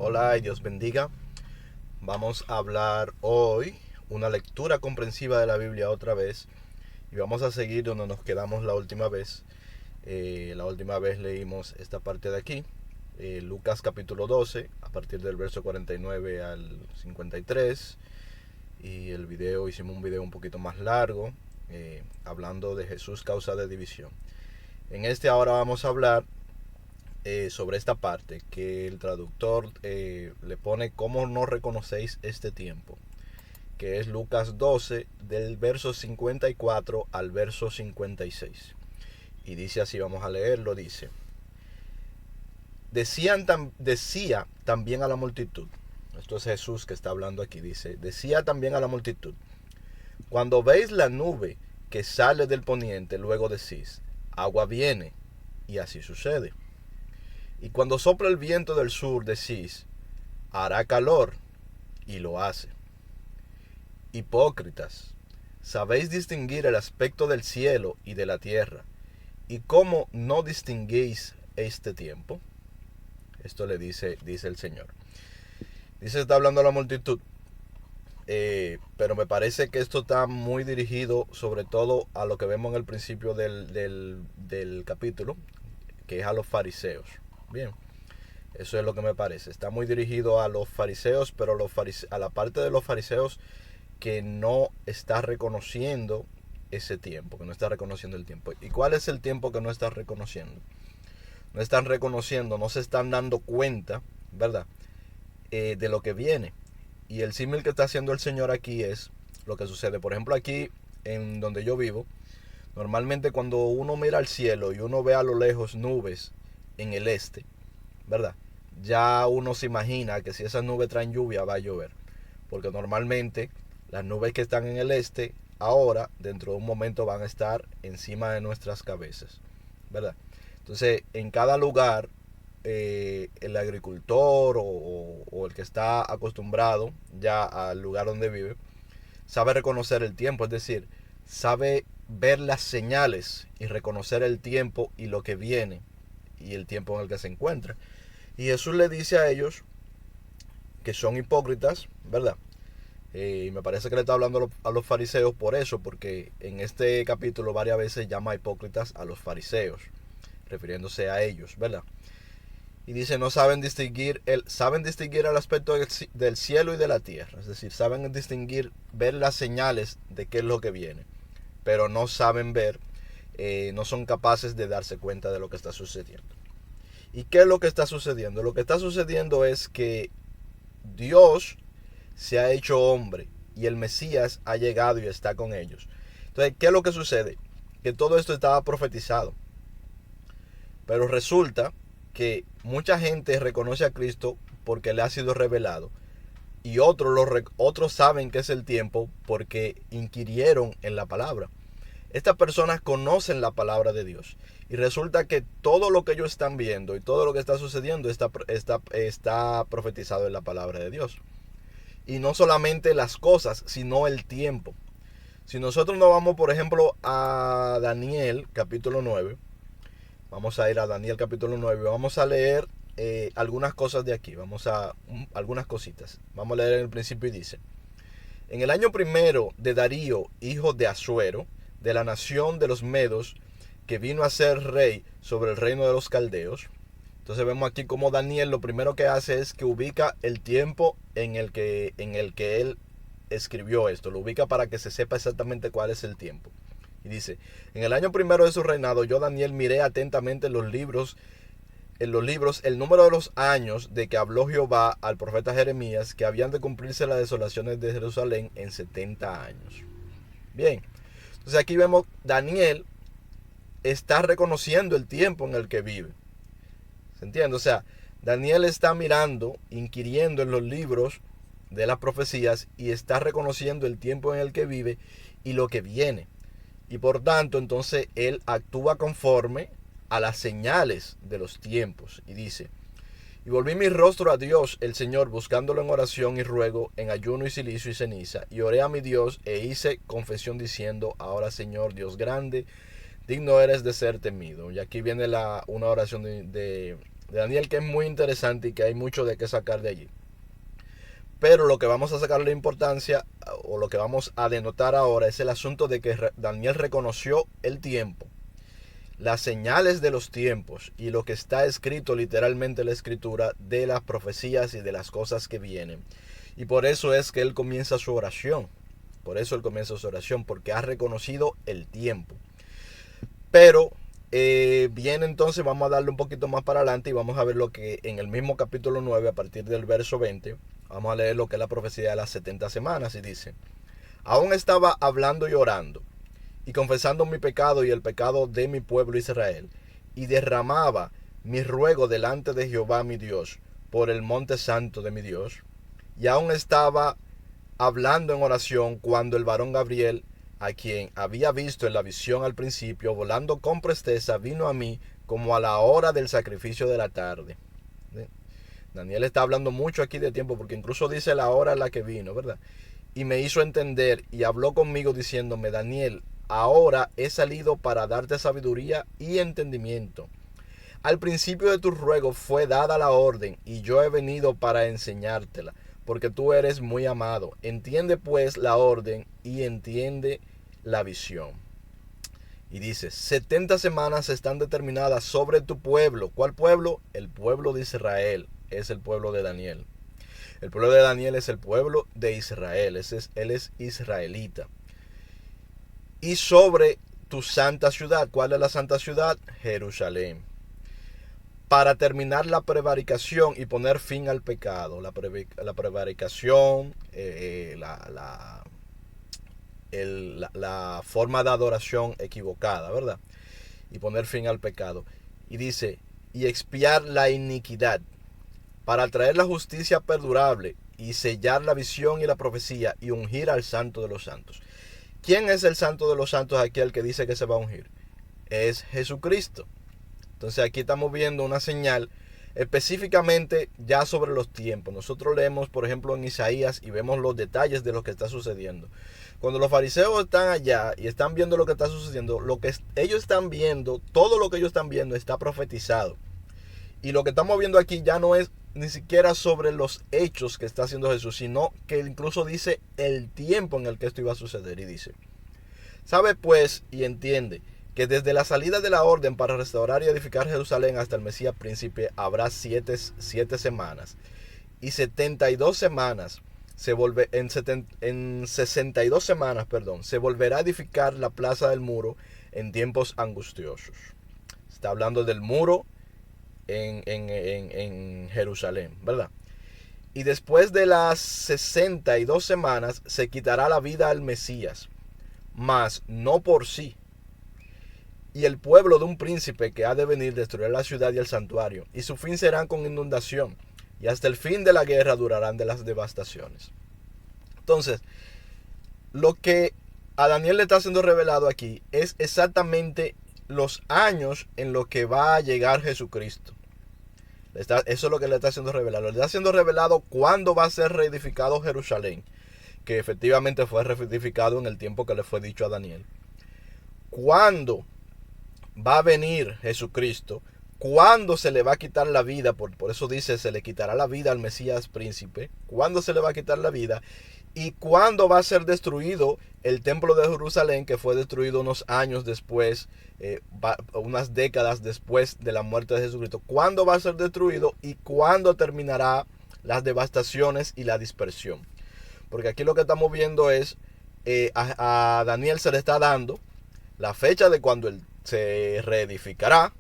Hola y Dios bendiga. Vamos a hablar hoy una lectura comprensiva de la Biblia otra vez y vamos a seguir donde nos quedamos la última vez. La última vez leímos esta parte de aquí, Lucas capítulo 12, a partir del verso 49 al 53. Y hicimos un video un poquito más largo, hablando de Jesús causa de división. En este ahora vamos a hablar sobre esta parte que el traductor le pone cómo no reconocéis este tiempo, que es Lucas 12 del verso 54 al verso 56. Y dice así, vamos a leerlo, dice: decía también a la multitud, esto es Jesús que está hablando aquí, decía también a la multitud: cuando veis la nube que sale del poniente, luego decís, agua viene, y así sucede. Y cuando sopla el viento del sur, decís, hará calor, y lo hace. Hipócritas, sabéis distinguir el aspecto del cielo y de la tierra, ¿y cómo no distinguís este tiempo? Esto le dice el Señor. Está hablando a la multitud, pero me parece que esto está muy dirigido sobre todo a lo que vemos en el principio del capítulo, que es a los fariseos. Bien, eso es lo que me parece. Está muy dirigido a los fariseos, pero a la parte de los fariseos que no está reconociendo ese tiempo, que no está reconociendo el tiempo. ¿Y cuál es el tiempo que no está reconociendo? No están reconociendo, no se están dando cuenta, ¿verdad? De lo que viene. Y el símil que está haciendo el Señor aquí es lo que sucede. Por ejemplo, aquí en donde yo vivo, normalmente cuando uno mira al cielo y uno ve a lo lejos nubes en el este, ¿verdad? Ya uno se imagina que si esas nubes traen lluvia, va a llover. Porque normalmente las nubes que están en el este, ahora, dentro de un momento, van a estar encima de nuestras cabezas, ¿verdad? Entonces, en cada lugar, el agricultor o el que está acostumbrado ya al lugar donde vive, sabe reconocer el tiempo, es decir, sabe ver las señales y reconocer el tiempo y lo que viene y el tiempo en el que se encuentra. Y Jesús le dice a ellos que son hipócritas, ¿verdad? Y me parece que le está hablando a los fariseos por eso, porque en este capítulo varias veces llama hipócritas a los fariseos, refiriéndose a ellos, ¿verdad? Y dice, no saben distinguir el aspecto del cielo y de la tierra, es decir, saben distinguir, ver las señales de qué es lo que viene, pero no saben ver, no son capaces de darse cuenta de lo que está sucediendo. ¿Y qué es lo que está sucediendo? Lo que está sucediendo es que Dios se ha hecho hombre y el Mesías ha llegado y está con ellos. Entonces, ¿qué es lo que sucede? Que todo esto estaba profetizado. Pero resulta que mucha gente reconoce a Cristo porque le ha sido revelado. Y otros saben que es el tiempo porque inquirieron en la palabra. Estas personas conocen la palabra de Dios. Y resulta que todo lo que ellos están viendo y todo lo que está sucediendo está profetizado en la palabra de Dios. Y no solamente las cosas, sino el tiempo. Si nosotros nos vamos, por ejemplo, a Daniel capítulo 9, vamos a ir a Daniel capítulo 9, vamos a leer algunas cosas de aquí, algunas cositas. Vamos a leer en el principio y dice: en el año primero de Darío, hijo de Asuero, de la nación de los Medos, que vino a ser rey sobre el reino de los caldeos. Entonces vemos aquí como Daniel lo primero que hace es que ubica el tiempo en el que él escribió esto. Lo ubica para que se sepa exactamente cuál es el tiempo. Y dice: en el año primero de su reinado, yo Daniel miré atentamente en los libros el número de los años de que habló Jehová al profeta Jeremías, que habían de cumplirse las desolaciones de Jerusalén en 70 años. Bien, entonces aquí vemos Daniel está reconociendo el tiempo en el que vive. ¿Se entiende? O sea, Daniel está mirando, inquiriendo en los libros de las profecías y está reconociendo el tiempo en el que vive y lo que viene. Y por tanto, entonces él actúa conforme a las señales de los tiempos. Y dice: y volví mi rostro a Dios el Señor, buscándolo en oración y ruego, en ayuno y silicio y ceniza. Y oré a mi Dios e hice confesión diciendo: ahora, Señor Dios grande, digno eres de ser temido. Y aquí viene una oración de Daniel, que es muy interesante y que hay mucho de qué sacar de allí. Pero lo que vamos a sacarle importancia, o lo que vamos a denotar ahora, es el asunto de que Daniel reconoció el tiempo, las señales de los tiempos y lo que está escrito literalmente en la escritura de las profecías y de las cosas que vienen. Y por eso es que él comienza su oración. Por eso él comienza su oración, porque ha reconocido el tiempo. Pero bien, entonces vamos a darle un poquito más para adelante y vamos a ver lo que en el mismo capítulo 9, a partir del verso 20, vamos a leer lo que es la profecía de las 70 semanas y dice: aún estaba hablando y orando y confesando mi pecado y el pecado de mi pueblo Israel, y derramaba mi ruego delante de Jehová mi Dios por el monte santo de mi Dios, y aún estaba hablando en oración cuando el varón Gabriel, a quien había visto en la visión al principio, volando con presteza, vino a mí como a la hora del sacrificio de la tarde. Daniel está hablando mucho aquí de tiempo, porque incluso dice la hora en la que vino, ¿verdad? Y me hizo entender y habló conmigo diciéndome: Daniel, ahora he salido para darte sabiduría y entendimiento. Al principio de tu ruego fue dada la orden, y yo he venido para enseñártela, porque tú eres muy amado. Entiende pues la orden y entiende la visión. Y dice: 70 semanas están determinadas sobre tu pueblo. ¿Cuál pueblo? El pueblo de Israel. Es el pueblo de Daniel. El pueblo de Daniel es el pueblo de Israel. Él es israelita. Y sobre tu santa ciudad. ¿Cuál es la santa ciudad? Jerusalén. Para terminar la prevaricación y poner fin al pecado. La prevaricación, la forma de adoración equivocada, ¿verdad? Y poner fin al pecado. Y dice: y expiar la iniquidad, para traer la justicia perdurable, y sellar la visión y la profecía, y ungir al santo de los santos. ¿Quién es el santo de los santos aquí, el que dice que se va a ungir? Es Jesucristo. Entonces aquí estamos viendo una señal específicamente ya sobre los tiempos. Nosotros leemos, por ejemplo, en Isaías y vemos los detalles de lo que está sucediendo. Cuando los fariseos están allá y están viendo lo que está sucediendo, lo que ellos están viendo, todo lo que ellos están viendo está profetizado. Y lo que estamos viendo aquí ya no es ni siquiera sobre los hechos que está haciendo Jesús, sino que incluso dice el tiempo en el que esto iba a suceder. Y dice: sabe pues y entiende que desde la salida de la orden para restaurar y edificar Jerusalén hasta el Mesías príncipe habrá siete semanas. Y 72 semanas en 62 semanas, se volverá a edificar la plaza del muro en tiempos angustiosos. Está hablando del muro en Jerusalén, ¿verdad? Y después de las 62 semanas se quitará la vida al Mesías, mas no por sí. Y el pueblo de un príncipe que ha de venir destruirá la ciudad y el santuario, y su fin será con inundación, y hasta el fin de la guerra durarán de las devastaciones. Entonces, lo que a Daniel le está siendo revelado aquí es exactamente los años en los que va a llegar Jesucristo. Eso es lo que le está haciendo revelado. Le está haciendo revelado cuándo va a ser reedificado Jerusalén, que efectivamente fue reedificado en el tiempo que le fue dicho a Daniel. Cuándo va a venir Jesucristo, cuándo se le va a quitar la vida, por eso dice: se le quitará la vida al Mesías príncipe. Cuándo se le va a quitar la vida, y cuándo va a ser destruido el templo de Jerusalén, que fue destruido unos años después, unas décadas después de la muerte de Jesucristo. Cuándo va a ser destruido y cuándo terminará las devastaciones y la dispersión. Porque aquí lo que estamos viendo es, a Daniel se le está dando la fecha de cuando él se reedificará,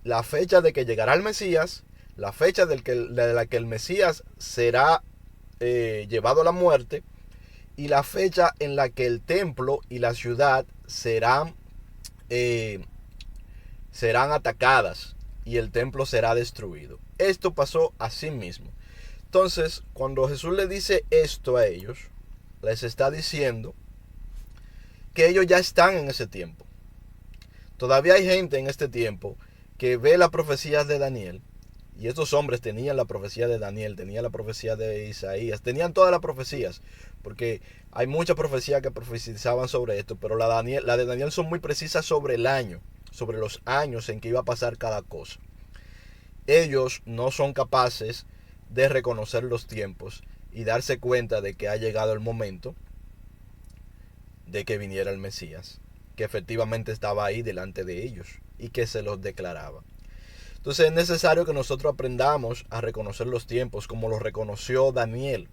la fecha de que llegará el Mesías, la fecha de la que el Mesías será llevado a la muerte, y la fecha en la que el templo y la ciudad serán atacadas y el templo será destruido. Esto pasó así mismo. Entonces, cuando Jesús le dice esto a ellos, les está diciendo que ellos ya están en ese tiempo. Todavía hay gente en este tiempo que ve las profecías de Daniel, y estos hombres tenían la profecía de Daniel, tenían la profecía de Isaías, tenían todas las profecías, porque hay muchas profecías que profetizaban sobre esto, pero la de Daniel son muy precisas sobre el año, sobre los años en que iba a pasar cada cosa. ellos no son capaces de reconocer los tiempos y darse cuenta de que ha llegado el momento de que viniera el Mesías, que efectivamente estaba ahí delante de ellos y que se los declaraba. Entonces es necesario que nosotros aprendamos a reconocer los tiempos como lo reconoció Daniel.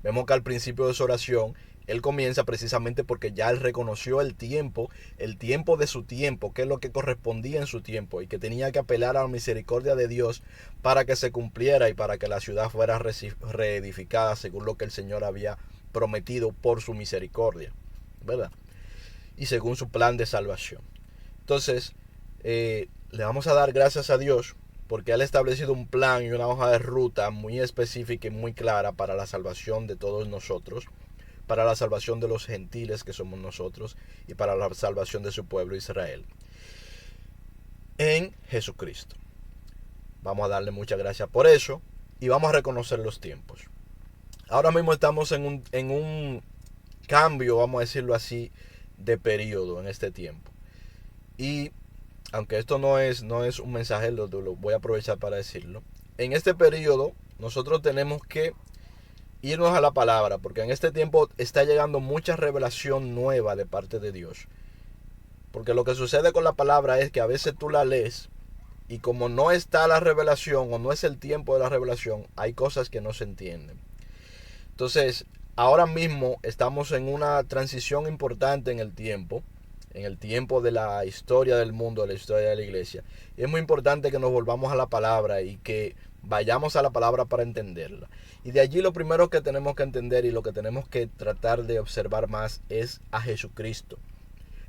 Vemos que al principio de su oración él comienza precisamente porque ya él reconoció el tiempo de su tiempo, que es lo que correspondía en su tiempo y que tenía que apelar a la misericordia de Dios para que se cumpliera y para que la ciudad fuera reedificada según lo que el Señor había prometido por su misericordia, ¿verdad? Y según su plan de salvación. Entonces, le vamos a dar gracias a Dios porque Él ha establecido un plan y una hoja de ruta muy específica y muy clara para la salvación de todos nosotros, para la salvación de los gentiles que somos nosotros y para la salvación de su pueblo Israel en Jesucristo. Vamos a darle muchas gracias por eso y vamos a reconocer los tiempos. Ahora mismo estamos en un cambio, vamos a decirlo así, de periodo en este tiempo. Y aunque esto no es un mensaje, lo voy a aprovechar para decirlo. En este periodo nosotros tenemos que irnos a la palabra, porque en este tiempo está llegando mucha revelación nueva de parte de Dios. Porque lo que sucede con la palabra es que a veces tú la lees y como no está la revelación o no es el tiempo de la revelación, hay cosas que no se entienden. Entonces, ahora mismo estamos en una transición importante en el tiempo de la historia del mundo, de la historia de la iglesia. Y es muy importante que nos volvamos a la palabra y que vayamos a la palabra para entenderla. Y de allí lo primero que tenemos que entender y lo que tenemos que tratar de observar más es a Jesucristo.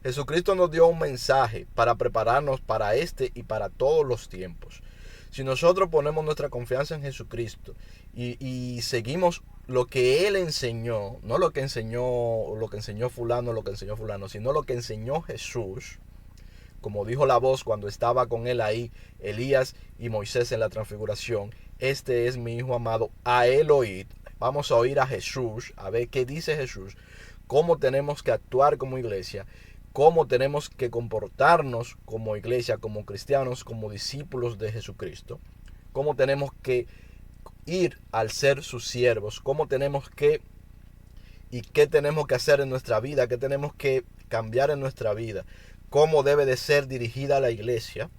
Jesucristo nos dio un mensaje para prepararnos para este y para todos los tiempos. Si nosotros ponemos nuestra confianza en Jesucristo y seguimos lo que Él enseñó, no lo que enseñó fulano, sino lo que enseñó Jesús, como dijo la voz cuando estaba con Él ahí, Elías y Moisés en la transfiguración, este es mi Hijo amado, a Él oíd. Vamos a oír a Jesús, a ver qué dice Jesús, cómo tenemos que actuar como iglesia, cómo tenemos que comportarnos como iglesia, como cristianos, como discípulos de Jesucristo, cómo tenemos que ir al ser sus siervos, cómo tenemos que y qué tenemos que hacer en nuestra vida, qué tenemos que cambiar en nuestra vida, cómo debe de ser dirigida la iglesia.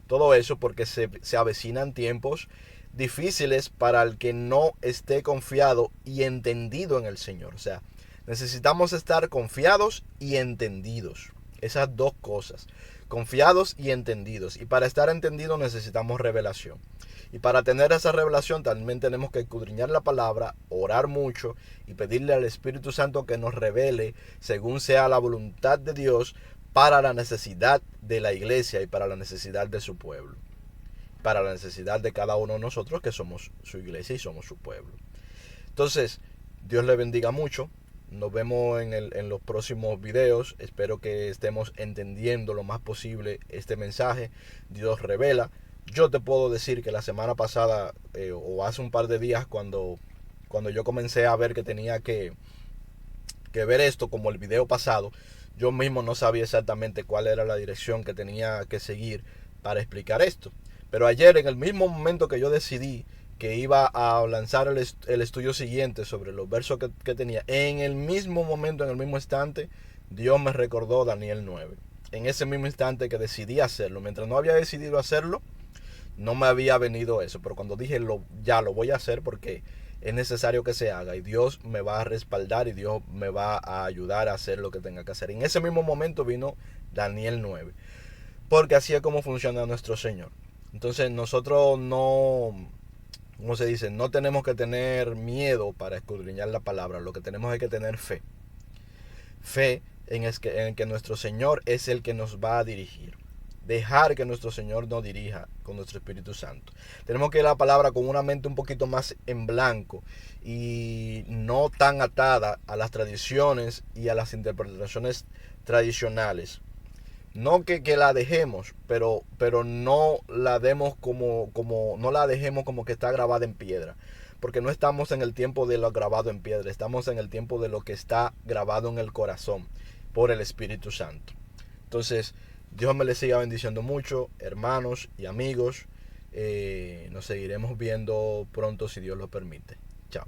Todo eso porque se avecinan tiempos difíciles para el que no esté confiado y entendido en el Señor. O sea, necesitamos estar confiados y entendidos. Esas dos cosas. Confiados y entendidos. Y para estar entendidos necesitamos revelación. Y para tener esa revelación también tenemos que escudriñar la palabra, orar mucho y pedirle al Espíritu Santo que nos revele según sea la voluntad de Dios para la necesidad de la iglesia y para la necesidad de su pueblo. Para la necesidad de cada uno de nosotros que somos su iglesia y somos su pueblo. Entonces, Dios le bendiga mucho. Nos vemos en los próximos videos. Espero que estemos entendiendo lo más posible este mensaje. Dios revela. Yo te puedo decir que la semana pasada o hace un par de días cuando yo comencé a ver que tenía que ver esto como el video pasado, yo mismo no sabía exactamente cuál era la dirección que tenía que seguir para explicar esto. Pero ayer, en el mismo momento que yo decidí que iba a lanzar el estudio siguiente sobre los versos que tenía, en el mismo momento, en el mismo instante, Dios me recordó Daniel 9. En ese mismo instante que decidí hacerlo, mientras no había decidido hacerlo, no me había venido eso. Pero cuando dije, ya lo voy a hacer porque es necesario que se haga y Dios me va a respaldar y Dios me va a ayudar a hacer lo que tenga que hacer. En ese mismo momento vino Daniel 9. Porque así es como funciona nuestro Señor. Entonces nosotros no, ¿cómo se dice? No tenemos que tener miedo para escudriñar la palabra. Lo que tenemos es que tener fe. Fe en que nuestro Señor es el que nos va a dirigir. Dejar que nuestro Señor nos dirija con nuestro Espíritu Santo. Tenemos que ir a la palabra con una mente un poquito más en blanco y no tan atada a las tradiciones y a las interpretaciones tradicionales. No que la dejemos, pero no la demos no la dejemos como que está grabada en piedra. Porque no estamos en el tiempo de lo grabado en piedra, estamos en el tiempo de lo que está grabado en el corazón por el Espíritu Santo. Entonces, Dios me les siga bendiciendo mucho, hermanos y amigos. Nos seguiremos viendo pronto si Dios lo permite. Chao.